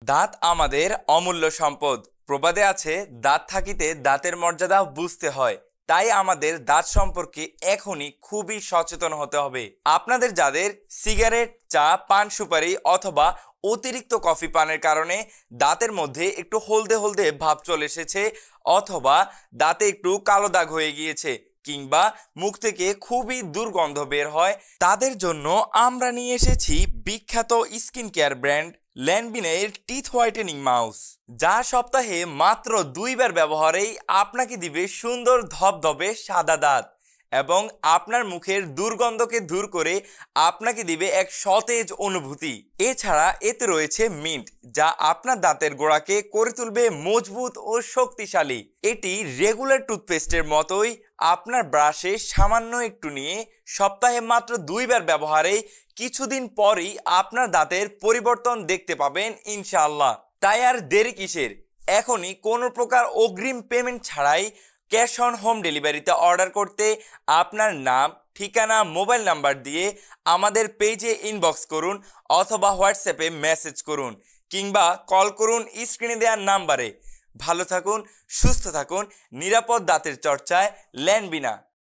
দাঁত আমাদের অমূল্য সম্পদ। প্রবাদে আছে, দাঁত থাকিতে দাঁতের মর্যাদা বুঝতে হয়। তাই আমাদের দাঁত সম্পর্কে এখনই খুবই সচেতন হতে হবে। আপনাদের যাদের সিগারেট, চা, পান সুপারি অথবা অতিরিক্ত কফি পানের কারণে দাঁতের মধ্যে একটু হলদে হলদে ভাব চলে এসেছে, অথবা দাঁতে একটু কালো দাগ হয়ে গিয়েছে, কিংবা মুখ থেকে খুবই দুর্গন্ধ বের হয়, তাদের জন্য আমরা নিয়ে এসেছি বিখ্যাত স্কিন কেয়ার ব্র্যান্ড ল্যানবিনের টিথ হোয়াইটেনিং মাউস, যা সপ্তাহে মাত্র 2 বার ব্যবহারেই আপনাকে দিবে সুন্দর ধবধবে সাদা দাঁত এবং আপনার মুখের দুর্গন্ধকে দূর করে আপনাকে দিবে এক সতেজ অনুভূতি। এছাড়া এতে রয়েছে মিন্ট, যা আপনার দাঁতের গোড়াকে করে তুলবে মজবুত ও শক্তিশালী। এটি রেগুলার টুথপেস্টের মতোই আপনার ব্রাশে সামান্য একটু নিয়ে সপ্তাহে মাত্র 2 বার ব্যবহারেই কিছুদিন পরই আপনার দাঁতের পরিবর্তন দেখতে পাবেন ইনশাআল্লাহ। তাই আর দেরি কিসের? এখনই কোনো প্রকার অগ্রিম পেমেন্ট ছাড়াই ক্যাশ অন হোম ডেলিভারিতে অর্ডার করতে আপনার নাম, ঠিকানা, মোবাইল নাম্বার দিয়ে আমাদের পেজে ইনবক্স করুন অথবা হোয়াটসঅ্যাপে মেসেজ করুন কিংবা কল করুন স্ক্রিনে দেওয়ার নাম্বারে। ভালো থাকুন, সুস্থ থাকুন, নিরাপদ দাঁতের চর্চায় ল্যানবিনা।